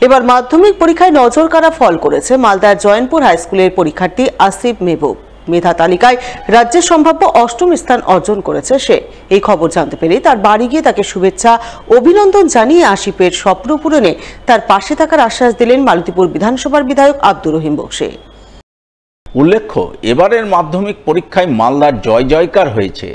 এবার মাধ্যমিক পরীক্ষায় নজরকাড়া ফল করেছে মালদার জয়নপুর হাই স্কুলের পরীক্ষার্থী আসিফ মেহবুব। মেধা তালিকায় রাজ্যের সম্ভাব্য অষ্টম স্থান অর্জন করেছে সে। এই খবর জানতে পেরে তার বাড়ি গিয়ে তাকে শুভেচ্ছা অভিনন্দন জানিয়ে আসিফের স্বপ্ন পূরণে তার পাশে থাকার আশ্বাস দিলেন মালতীপুর বিধানসভার বিধায়ক আব্দুর রহিম বক্সী। উল্লেখ্য, এবারের মাধ্যমিক পরীক্ষায় মালদার জয় জয়কার হয়েছে।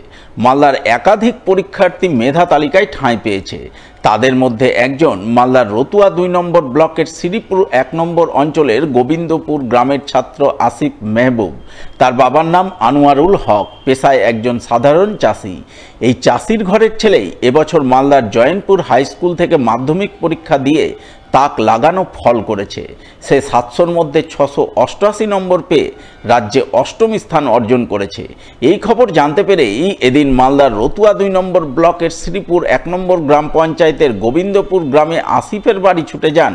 মালদার একাধিক পরীক্ষার্থী মেধা তালিকায় ঠাঁই পেয়েছে। তাদের মধ্যে একজন মালদার রতুয়া ২ নম্বর ব্লকের শ্রীপুর ১ নম্বর অঞ্চলের গোবিন্দপুর গ্রামের ছাত্র আসিফ মেহবুব। তার বাবার নাম আনোয়ারুল হক, পেশায় একজন সাধারণ চাষি। এই চাষির ঘরের ছেলেই এবছর মালদার জয়নপুর হাই স্কুল থেকে মাধ্যমিক পরীক্ষা দিয়ে তাক লাগানো ফল করেছে। সে ৭০০-র মধ্যে ৬৮৮ নম্বর পেয়ে রাজ্যে অষ্টম স্থান অর্জন করেছে। এই খবর জানতে পেরেই এদিন মালদার রতুয়া ২ নম্বর ব্লকের শ্রীপুর ১ নম্বর গ্রাম পঞ্চায়েতের গোবিন্দপুর গ্রামে আসিফের বাড়ি ছুটে যান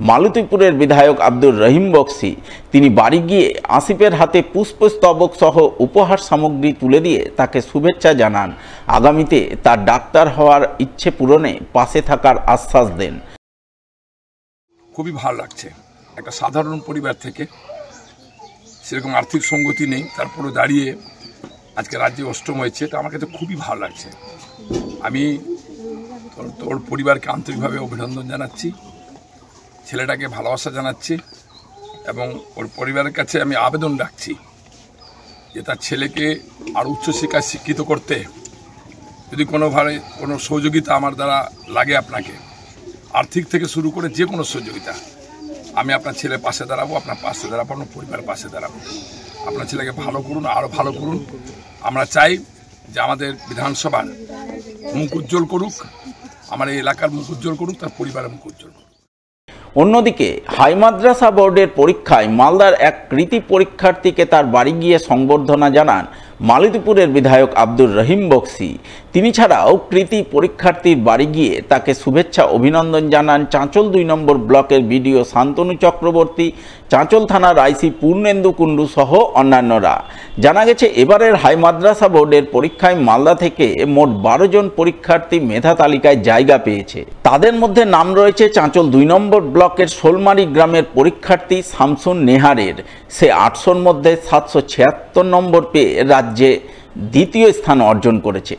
মালতীপুরের বিধায়ক আব্দুর রহিম বক্সী। তিনি বাড়ি গিয়ে আসিফের হাতে পুষ্পস্তবক সহ উপহার সামগ্রী তুলে দিয়ে তাকে শুভেচ্ছা জানান। আগামীতে তার ডাক্তার হওয়ার ইচ্ছে পূরণে পাশে থাকার আশ্বাস দেন। খুবই ভালো লাগছে। একটা সাধারণ পরিবার থেকে, সেরকম আর্থিক সঙ্গতি নেই, তারপরে দাঁড়িয়ে আজকে রাজ্যে অষ্টম হয়েছে, এটা আমার কাছে খুবই ভালো লাগছে। আমি তোর পরিবারকে আন্তরিকভাবে অভিনন্দন জানাচ্ছি, ছেলেটাকে ভালোবাসা জানাচ্ছি এবং ওর পরিবারের কাছে আমি আবেদন রাখছি যে তার ছেলেকে আর উচ্চশিক্ষায় শিক্ষিত করতে যদি কোনোভাবে কোনো সহযোগিতা আমার দ্বারা লাগে, আপনাকে আর্থিক থেকে শুরু করে যে কোনো সহযোগিতা, আমি আপনার ছেলের পাশে দাঁড়াবো, আপনার পাশে দাঁড়াবো, আপনার পরিবারের পাশে দাঁড়াবো। আপনার ছেলেকে ভালো করুন, আরও ভালো করুন। আমরা চাই যে আমাদের বিধানসভার মুখ উজ্জ্বল করুক, আমার এই এলাকার মুখ উজ্জ্বল করুক, তার পরিবারের মুখ উজ্জ্বল করুক। অন্যদিকে হাই মাদ্রাসা বোর্ডের পরীক্ষায় মালদার এক কৃতি পরীক্ষার্থীকে তার বাড়ি গিয়ে সংবর্ধনা জানান মালতীপুরের বিধায়ক আব্দুর রহিম বক্সী। তিনি ছাড়াও কৃতি পরীক্ষার্থীর বাড়ি গিয়ে তাকে শুভেচ্ছা অভিনন্দন জানান চাঁচল ২ নম্বর ব্লকের বিডিও শান্তনু চক্রবর্তী, চাঁচল থানার আইসি পূর্ণেন্দু কুণ্ডু সহ অন্যান্যরা। জানা গেছে, এবারের হাই মাদ্রাসা বোর্ডের পরীক্ষায় মালদা থেকে মোট ১২ জন পরীক্ষার্থী মেধা তালিকায় জায়গা পেয়েছে। তাদের মধ্যে নাম রয়েছে চাঁচল ২ নম্বর ব্লকের শোলমারি গ্রামের পরীক্ষার্থী শামসুন নেহারের। সে ৮০০-র মধ্যে ৭৭৬ নম্বর পেয়ে রাজ্যে দ্বিতীয় স্থান অর্জন করেছে।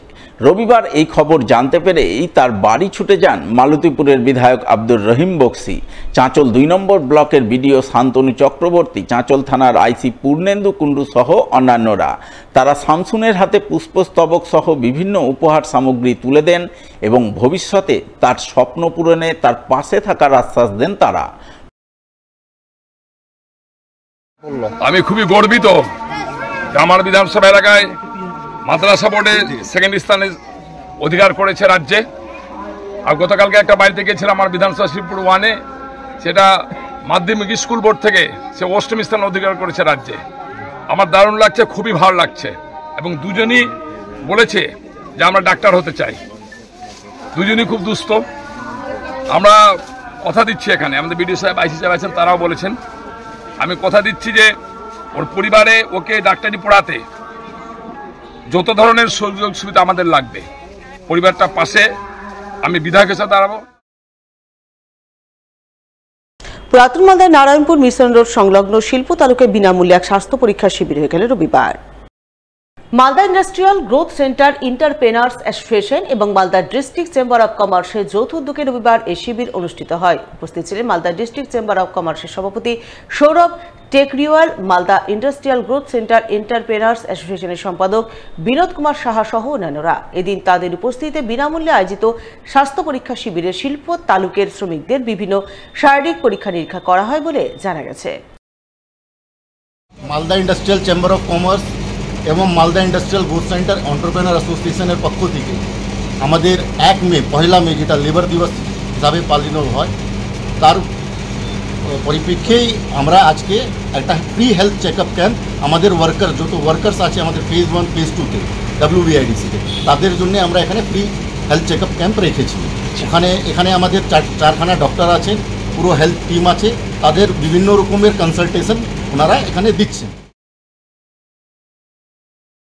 রবিবার এই খবর জানতে পেরেই তার বাড়ি ছুটে যান মালতীপুরের বিধায়ক আব্দুর রহিম বক্সী, চাঁচল ২ নম্বর ব্লকের বিডিও শান্তনু চক্রবর্তী, চাঁচল থানার আইসি পূর্ণেন্দু কুণ্ডু সহ অন্যান্যরা। তারা শামসুনের হাতে পুষ্পস্তবক সহ বিভিন্ন উপহার সামগ্রী তুলে দেন এবং ভবিষ্যতে তার স্বপ্ন পূরণে তার পাশে থাকার আশ্বাস দেন তারা। আমি খুবই গর্বিত আমার বিধানসভা এলাকায় মাদ্রাসা বোর্ডে সেকেন্ড স্থানে অধিকার করেছে রাজ্যে। আর গতকালকে একটা বাড়িতে গিয়েছিলাম আমার বিধানসভা শ্রীপুর 1-এ, সেটা মাধ্যমিক স্কুল বোর্ড থেকে সে অষ্টম স্থান অধিকার করেছে রাজ্যে। আমার দারুণ লাগছে, খুবই ভালো লাগছে। এবং দুজনই বলেছে যে আমরা ডাক্তার হতে চাই। দুজনই খুব দুস্থ। আমরা কথা দিচ্ছি, এখানে আমাদের বিডিও সাহেব, আইসি সাহেব আছেন, তারাও বলেছেন, আমি কথা দিচ্ছি যে ওর পরিবারে ওকে ডাক্তারি পড়াতে যত ধরনের সুযোগ সুবিধা আমাদের লাগবে, পরিবারটার পাশে আমি বিধায়কের সাথে দাঁড়াবো। পুরাতন মালদার নারায়ণপুর মিশন রোড সংলগ্ন শিল্প তালুকে বিনামূল্যে এক স্বাস্থ্য পরীক্ষা শিবির হয়ে গেল রবিবার। Malda industrial growth centre, entrepreneurs association এবং মালদা ডিস্ট্রিক্ট চেম্বার অব কমার্সের যৌথ উদ্যোগে রবিবার এই শিবির অনুষ্ঠিত হয়। উপস্থিত ছিলেন মালদা ডিস্ট্রিক্ট চেম্বার অব কমার্সের সভাপতি Saurav Tekriwal, Malda industrial growth centre entrepreneurs অ্যাসোসিয়েশনের সম্পাদক বিনোদ কুমার সাহা সহ অন্যান্যরা। এদিন তাদের উপস্থিতিতে বিনামূল্যে আয়োজিত স্বাস্থ্য পরীক্ষা শিবিরে শিল্প তালুকের শ্রমিকদের বিভিন্ন শারীরিক পরীক্ষা নিরীক্ষা করা হয় বলে জানা গেছে। Malda industrial chamber of commerce এবং Malda industrial growth centre entrepreneur অ্যাসোসিয়েশনের পক্ষ থেকে আমাদের ১ মে, পহেলা মে, যেটা লেবার দিবস হিসাবে পালিত হয়, তার পরিপ্রেক্ষেই আমরা আজকে একটা ফ্রি হেলথ চেকআপ ক্যাম্প আমাদের যত ওয়ার্কার্স আছে আমাদের ফেজ 1 ফেজ 2-তে WBIDC-তে, তাদের জন্য আমরা এখানে ফ্রি হেলথ চেকআপ ক্যাম্প রেখেছি। এখানে আমাদের 4খানা ডক্টর আছেন, পুরো হেলথ টিম আছে, তাদের বিভিন্ন রকমের কনসালটেশন ওনারা এখানে দিচ্ছেন।